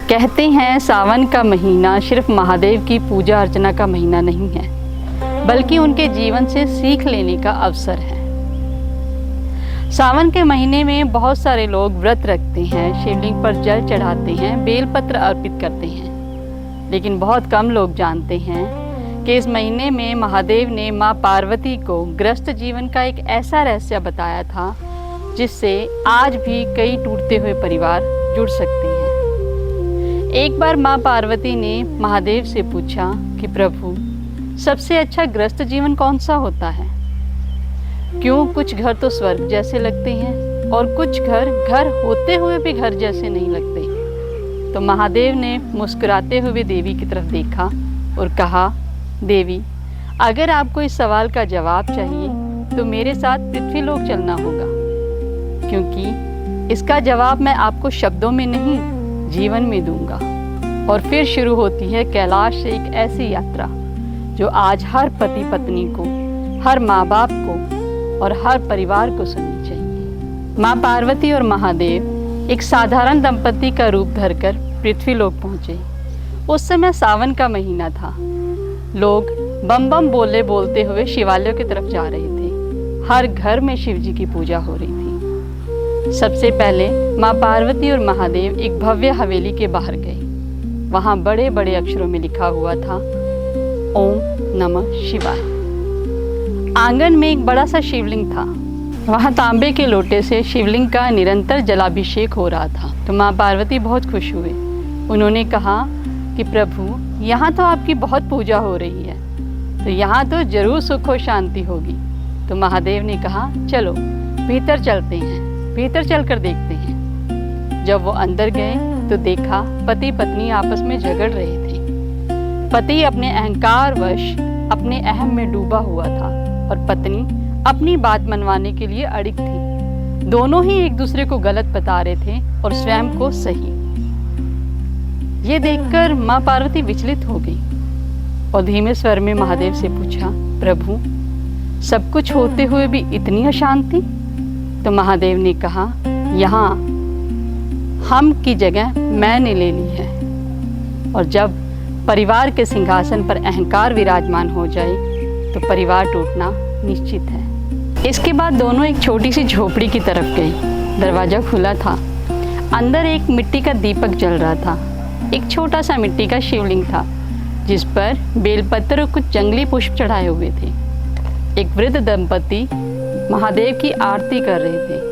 कहते हैं सावन का महीना सिर्फ महादेव की पूजा अर्चना का महीना नहीं है, बल्कि उनके जीवन से सीख लेने का अवसर है। सावन के महीने में बहुत सारे लोग व्रत रखते हैं, शिवलिंग पर जल चढ़ाते हैं, बेलपत्र अर्पित करते हैं। लेकिन बहुत कम लोग जानते हैं कि इस महीने में महादेव ने माँ पार्वती को गृहस्थ जीवन का एक ऐसा रहस्य बताया था जिससे आज भी कई टूटते हुए परिवार जुड़ सकते हैं। एक बार माँ पार्वती ने महादेव से पूछा कि प्रभु, सबसे अच्छा गृहस्थ जीवन कौन सा होता है? क्यों कुछ घर तो स्वर्ग जैसे लगते हैं और कुछ घर होते हुए भी घर जैसे नहीं लगते। तो महादेव ने मुस्कुराते हुए देवी की तरफ देखा और कहा, देवी, अगर आपको इस सवाल का जवाब चाहिए तो मेरे साथ पृथ्वी लोक चलना होगा, क्योंकि इसका जवाब मैं आपको शब्दों में नहीं, जीवन में दूंगा। और फिर शुरू होती है कैलाश से एक ऐसी यात्रा जो आज हर पति पत्नी को, हर माँ बाप को और हर परिवार को सुननी चाहिए। माँ पार्वती और महादेव एक साधारण दंपति का रूप धरकर पृथ्वी लोक पहुँचे। उस समय सावन का महीना था। लोग बम बम बोले बोलते हुए शिवालयों की तरफ जा रहे थे। हर घर में शिव जी की पूजा हो रही थी। सबसे पहले माँ पार्वती और महादेव एक भव्य हवेली के बाहर गए। वहाँ बड़े बड़े अक्षरों में लिखा हुआ था, ओम नमः शिवाय। आंगन में एक बड़ा सा शिवलिंग था। वहाँ तांबे के लोटे से शिवलिंग का निरंतर जलाभिषेक हो रहा था। तो माँ पार्वती बहुत खुश हुए। उन्होंने कहा कि प्रभु, यहाँ तो आपकी बहुत पूजा हो रही है, तो यहाँ तो जरूर सुख और शांति होगी। तो महादेव ने कहा, चलो भीतर चलते हैं, भीतर चलकर देखते हैं। जब वो अंदर गए तो देखा पति पत्नी आपस में झगड़ रहे थे। पति अपने अहंकारवश अपने अहम में डूबा हुआ था और पत्नी अपनी बात मनवाने के लिए अड़िग थी। दोनों ही एक दूसरे को गलत बता रहे थे और स्वयं को सही। ये देखकर माँ पार्वती विचलित हो गई और धीमे स्वर में महादेव से पूछा, प्रभु, सब कुछ होते हुए भी इतनी अशांति? तो महादेव ने कहा, यहाँ हम की जगह मैंने ले ली है, और जब परिवार के सिंहासन पर अहंकार विराजमान हो जाए तो परिवार टूटना निश्चित है। इसके बाद दोनों एक छोटी सी झोपड़ी की तरफ गए। दरवाजा खुला था। अंदर एक मिट्टी का दीपक जल रहा था। एक छोटा सा मिट्टी का शिवलिंग था जिस पर बेलपत्र और कुछ जंगली पुष्प चढ़ाए हुए थे। एक वृद्ध दंपति महादेव की आरती कर रहे थे।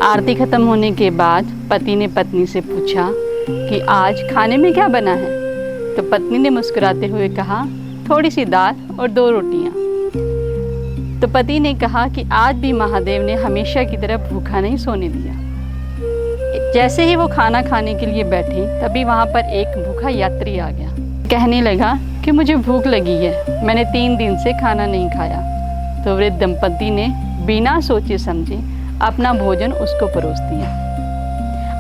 आरती खत्म होने के बाद पति ने पत्नी से पूछा कि आज खाने में क्या बना है? तो पत्नी ने मुस्कुराते हुए कहा, थोड़ी सी दाल और 2 रोटियां। तो पति ने कहा कि आज भी महादेव ने हमेशा की तरह भूखा नहीं सोने दिया। जैसे ही वो खाना खाने के लिए बैठे तभी वहाँ पर एक भूखा यात्री आ गया। कहने लगा कि मुझे भूख लगी है, मैंने 3 दिन से खाना नहीं खाया। तो वृद्ध दंपति ने बिना सोचे समझे अपना भोजन उसको परोस दिया।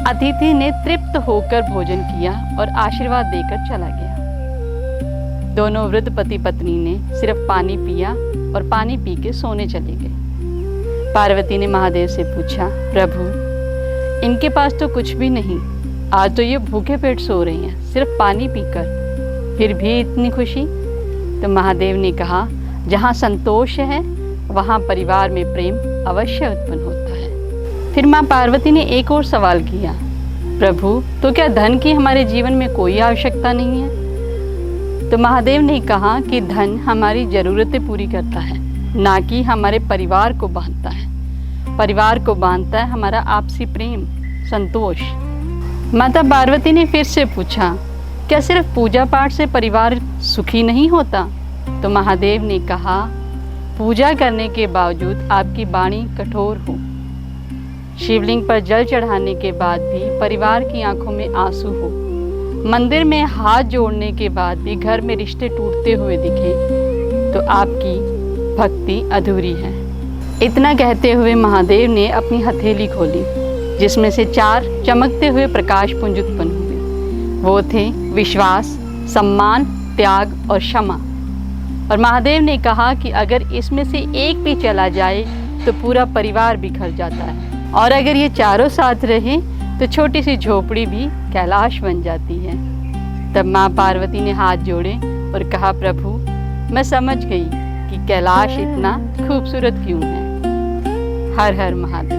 अतिथि ने तृप्त होकर भोजन किया और आशीर्वाद देकर चला गया। दोनों वृद्ध पति पत्नी ने सिर्फ पानी पिया और पानी पी के सोने चले गए। पार्वती ने महादेव से पूछा, प्रभु, इनके पास तो कुछ भी नहीं, आज तो ये भूखे पेट सो रही हैं, सिर्फ पानी पीकर, फिर भी इतनी खुशी? तो महादेव ने कहा, जहाँ संतोष है वहाँ परिवार में प्रेम अवश्य उत्पन्न होता है। फिर माँ पार्वती ने एक और सवाल किया, प्रभु, तो क्या धन की हमारे जीवन में कोई आवश्यकता नहीं है? तो महादेव ने कहा कि धन हमारी ज़रूरतें पूरी करता है, ना कि हमारे परिवार को बांधता है। परिवार को बांधता है हमारा आपसी प्रेम, संतोष। माता पार्वती ने फिर से पूछा, क्या सिर्फ पूजा पाठ से परिवार सुखी नहीं होता? तो महादेव ने कहा, पूजा करने के बावजूद आपकी वाणी कठोर हो, शिवलिंग पर जल चढ़ाने के बाद भी परिवार की आंखों में आंसू हो, मंदिर में हाथ जोड़ने के बाद भी घर में रिश्ते टूटते हुए दिखे, तो आपकी भक्ति अधूरी है। इतना कहते हुए महादेव ने अपनी हथेली खोली, जिसमें से 4 चमकते हुए प्रकाश पुंज उत्पन्न हुए। वो थे विश्वास, सम्मान, त्याग और क्षमा। और महादेव ने कहा कि अगर इसमें से एक भी चला जाए तो पूरा परिवार बिखर जाता है, और अगर ये चारों साथ रहे तो छोटी सी झोपड़ी भी कैलाश बन जाती है। तब माँ पार्वती ने हाथ जोड़े और कहा, प्रभु मैं समझ गई कि कैलाश इतना खूबसूरत क्यों है। हर हर महादेव।